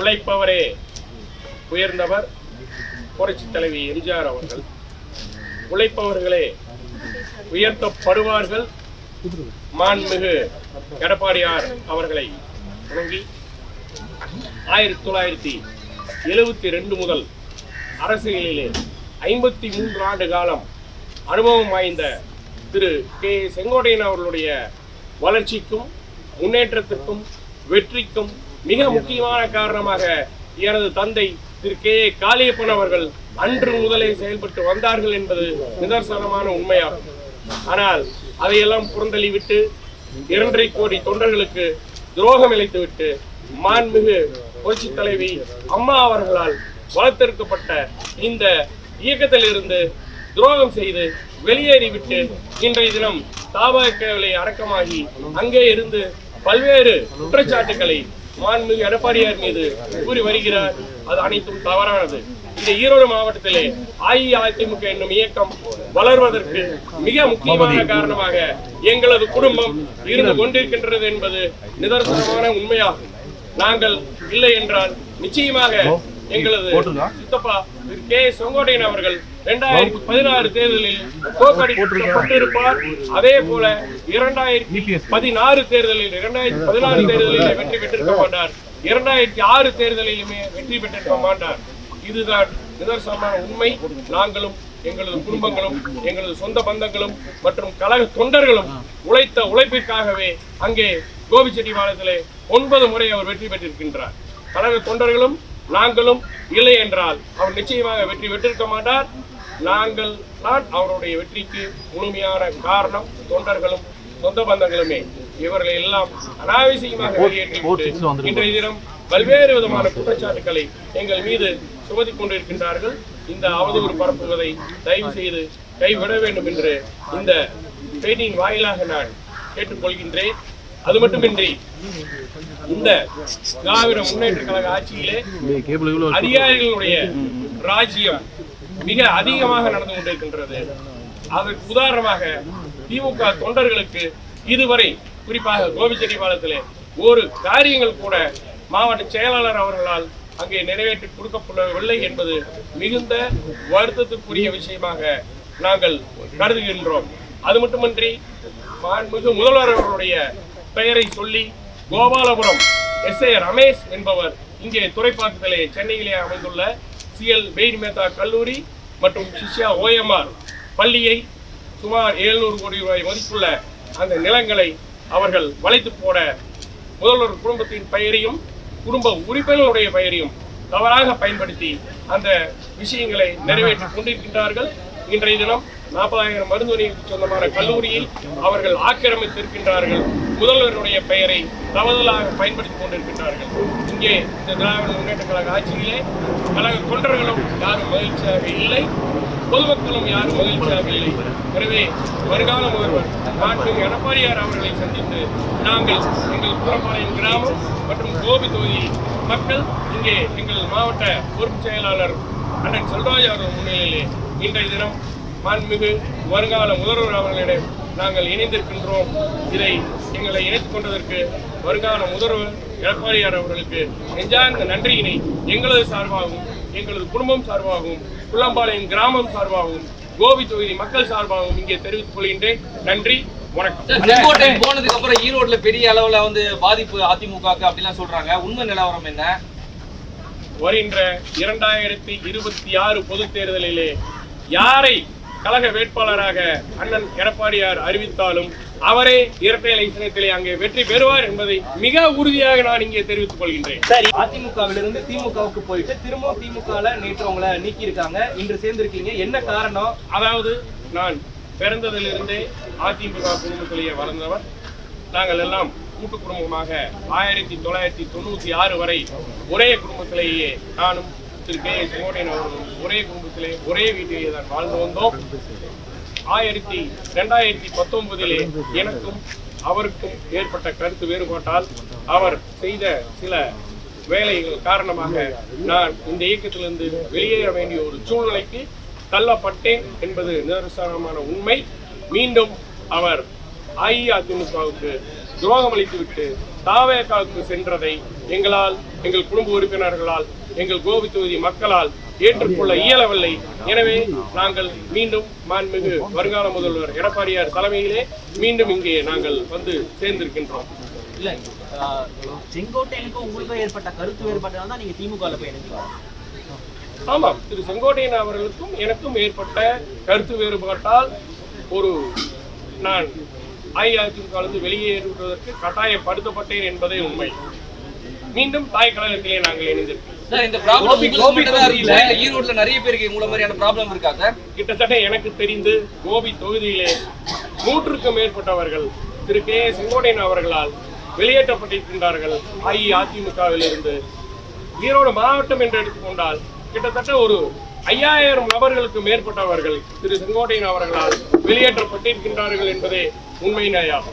உழைப்பவரே உயர்ந்தவர் புரட்சி தலைவி எம்ஜிஆர் அவர்கள். உழைப்பவர்களே உயர்த்தப்படுவார்கள் மாண்புமிகு எடப்பாடியார் அவர்களை தொடங்கி 1972 முதல் அரசியலிலே 53 ஆண்டு காலம் அனுபவம் வாய்ந்த திரு கே செங்கோட்டையன் அவர்களுடைய வளர்ச்சிக்கும் முன்னேற்றத்திற்கும் வெற்றிக்கும் மிக முக்கியமான காரணமாக எனது தந்தை திரு கே காளியப்பன் அவர்கள் அன்று முதலே செயல்பட்டு வந்தார்கள் என்பது நிதர்சனமான உண்மையாகும். ஆனால் அதையெல்லாம் புறந்தள்ளிவிட்டு 2.5 கோடி தொண்டர்களுக்கு துரோகம் இழைத்துவிட்டு மாண்புமிகு புரட்சி தலைவி அம்மா அவர்களால் வளர்த்தெடுக்கப்பட்ட இந்த இயக்கத்திலிருந்து துரோகம் செய்து வெளியேறிவிட்டு இன்றைய தினம் தாபாகவிலே அடக்கமாகி அங்கே இருந்து பல்வேறு குற்றச்சாட்டுகளை மாண்புமிகு எடப்பாடியார் மீது கூறி வருகிறார். அது அனைத்தும் தவறானது. இந்த ஈரோடு மாவட்டத்திலே அஇஅதிமுக என்னும் இயக்கம் வளர்வதற்கு மிக முக்கியமான காரணமாக எங்களது குடும்பம் இருந்து கொண்டிருக்கின்றது என்பது நிதர்சனமான உண்மையாகும். நாங்கள் இல்லை என்றால் நிச்சயமாக எங்களது சித்தப்பா திரு கே செங்கோட்டையன் அவர்கள் 2016 தேர்தலில் தோற்கடிக்கப்பட்டிருப்பார். அதே போல 2016 தேர்தலில் வெற்றி பெற்றிருக்க மாட்டார். 2006 தேர்தலிலுமே வெற்றி பெற்றிருக்க மாட்டார். இதுதான் நிதர்சனமான உண்மை. நாங்களும் எங்களது குடும்பங்களும் எங்களது சொந்த பந்தங்களும் மற்றும் கழக தொண்டர்களும் உழைத்த உழைப்பிற்காகவே அங்கே கோபிச்செட்டிப்பாளையத்திலே 9 முறை அவர் வெற்றி பெற்றிருக்கின்றார். கழக தொண்டர்களும் நாங்களும் இல்லை என்றால் அவர் நிச்சயமாக வெற்றி பெற்றிருக்க மாட்டார். நாங்கள் தான் அவருடைய வெற்றிக்கு முழுமையான காரணம். தொண்டர்களும் சொந்த பந்தங்களுமே இவர்களை எல்லாம் அனாவசியமாக வெளியேற்றிவிட்டு இன்றைய தினம் பல்வேறு விதமான குற்றச்சாட்டுகளை எங்கள் மீது சுமத்தி கொண்டிருக்கின்றார்கள். இந்த அவதூறு பரப்புவதை தயவு செய்து கைவிட வேண்டும் என்று இந்த பேட்டியின் வாயிலாக நான் கேட்டுக்கொள்கின்றேன். அது மட்டுமின்றி இந்த திராவிட முன்னேற்ற கழக ஆட்சியிலே அதிகாரிகளுடைய ராஜ்யம் மிக அதிகமாக நடந்து கொண்டிருக்கின்றது. அதற்கு உதாரணமாக திமுக தொண்டர்களுக்கு இதுவரை குறிப்பாக கோபிச்செட்டிப்பாளையத்திலே ஒரு காரியங்கள் கூட மாவட்ட செயலாளர் அவர்களால் அங்கே நிறைவேற்றி கொடுக்கப்படவில்லை என்பது மிகுந்த வருத்தத்திற்குரிய விஷயமாக நாங்கள் கருதுகின்றோம். அது மட்டுமின்றி மாண்புமிகு முதல்வர் அவர்களுடைய பெயரை சொல்லி கோபாலபுரம் SA ரமேஷ் என்பவர் இங்கே துறைப்பாக்கத்திலே சென்னையிலே அமைந்துள்ள CL பெயின் மேத்தா கல்லூரி மற்றும் சிஷ்யா OMR பள்ளியை சுமார் 700 கோடி ரூபாய் மதிப்புள்ள அந்த நிலங்களை அவர்கள் வளைத்து போட முதல்வர் குடும்பத்தின் பெயரையும் குடும்ப உறுப்பினர்களுடைய பெயரையும் தவறாக பயன்படுத்தி அந்த விஷயங்களை நிறைவேற்றிக் கொண்டிருக்கின்றார்கள். இன்றைய தினம் 40,000 மருந்துவணிக்கு சொந்தமான கல்லூரியில் அவர்கள் ஆக்கிரமித்திருக்கின்றார்கள். முதல்வருடைய பெயரை தவறுதலாக பயன்படுத்திக் கொண்டிருக்கின்றார்கள். இங்கே இந்த திராவிட முன்னேற்ற கழக ஆட்சியிலே கழக தொண்டர்களும் யாரும் மகிழ்ச்சியாக இல்லை, பொதுமக்களும் யாரும் மகிழ்ச்சியாக இல்லை. எனவே வருங்கால முதல்வர் மாண்புமிகு எடப்பாடியார் அவர்களை சந்தித்து நாங்கள் எங்கள் குளம்பாளையம் கிராமம் மற்றும் கோபி தொகுதி மக்கள் இங்கே எங்கள் மாவட்ட பொறுப்பு செயலாளர் அண்ணன் செல்வராஜ் அவர்கள் முன்னிலையிலே இன்றைய தினம் மாண்புமிகு வருங்கால முதல்வர் அவர்களிடம் நாங்கள் இணைந்திருக்கின்றோம். இதை எங்களை இணைத்துக் கொண்டதற்கு வருங்கால முதல்வர் எடப்பாடியார் அவர்களுக்கு நெஞ்சார்ந்த நன்றியினை எங்களது சார்பாகவும் எங்களது குடும்பம் சார்பாகவும் குளம்பாளையம் கிராமம் சார்பாகவும் கோபி தொகுதி மக்கள் சார்பாகவும் இங்கே தெரிவித்துக் கொள்கின்றேன். நன்றி, வணக்கம். செங்கோட்டையன் போனதுக்கு அப்புறம் ஈரோட்ல பெரிய அளவுல பாதிப்பு அதிமுக அப்படிலாம் சொல்றாங்க. உண்மை நிலவரம் என்ன? வருகின்ற 2026 பொதுத் தேர்தலிலே யாரை கழக வேட்பாளராக அண்ணன் எடப்பாடியார் அறிவித்தாலும் அவரே இரட்டை இலை சின்னத்திலே அங்கே வெற்றி பெறுவார் என்பதை மிக உறுதியாக நான் இங்கே தெரிவித்துக் கொள்கின்றேன். சரி, அதிமுகவிலிருந்து திமுகவுக்கு போயிட்டு திரும்பவும் திமுகல நேற்று உங்களை நீக்கி இருக்காங்க, இன்று சேர்ந்திருக்கீங்க, என்ன காரணம்? அதாவது நான் பிறந்ததிலிருந்தே அதிமுக குடும்பத்திலேயே வளர்ந்தவர். நாங்கள் எல்லாம் கூட்டு குடும்பமாக 1996 வரை ஒரே குடும்பத்திலேயே நானும் திரு கே செங்கோட்டையன் அவர்களும் ஒரே குடும்பத்திலே ஒரே வீட்டிலேயே தான் வாழ்ந்து வந்தோம். 2019 எனக்கும் அவருக்கும் ஏற்பட்ட கருத்து வேறுபாட்டால் அவர் செய்த சில வேலைகள் காரணமாக நான் இந்த இயக்கத்திலிருந்து வெளியேற வேண்டிய ஒரு சூழ்நிலைக்கு தள்ளப்பட்டேன் என்பது நிதர்சனமான உண்மை. மீண்டும் அவர் அஇஅதிமுகவுக்கு துரோகம் அளித்துவிட்டு தாவேகாவுக்கு சென்றதை எங்களால், எங்கள் குடும்ப உறுப்பினர்களால், எங்கள் கோபி தொகுதி மக்களால் ஏற்றுக்கொள்ள இயலவில்லை. எனவே நாங்கள் மீண்டும் மாண்புமிகு வருங்கால முதல்வர் எடப்பாடியார் தலைமையிலே மீண்டும் இங்கே நாங்கள் வந்து சேர்ந்திருக்கின்றோம். இல்ல செங்கோட்டையனுக்கும் உங்களுக்கும் ஏற்பட்ட கருத்து வேறுபாட்டால் தான் நீங்க திமுக போய் இணைஞ்சீங்க. ஆமாம், திரு செங்கோட்டையன் அவர்களுக்கும் எனக்கும் ஏற்பட்ட கருத்து வேறுபாட்டால் நான் அஇஅதிமுக வெளியேறுவதற்கு கட்டாயப்படுத்தப்பட்டேன் என்பதே உண்மை. மீண்டும் தாய் கழகத்திலே நாங்கள் இணைந்திருக்கோம். இந்த ப்ராப்ளம் ஈரோட்ல நிறைய பேருக்கு உங்களை மாதிரியான ப்ராப்ளம் இருக்கா சார்? கிட்டத்தட்ட எனக்கு தெரிந்து கோபி தொகுதியிலே 100க்கும் மேற்பட்டவர்கள் திரு கே செங்கோட்டையன் அவர்களால் வெளியேற்றப்பட்டிருக்கின்றார்கள் அஇஅதிமுகவில் இருந்து. ஈரோடு மாவட்டம் என்று எடுத்துக்கொண்டால் கிட்டத்தட்ட 5000 நபர்களுக்கு மேற்பட்டவர்கள் திரு செங்கோட்டையன் அவர்களால் வெளியேற்றப்பட்டிருக்கின்றார்கள் என்பதே உண்மை நியாயம்.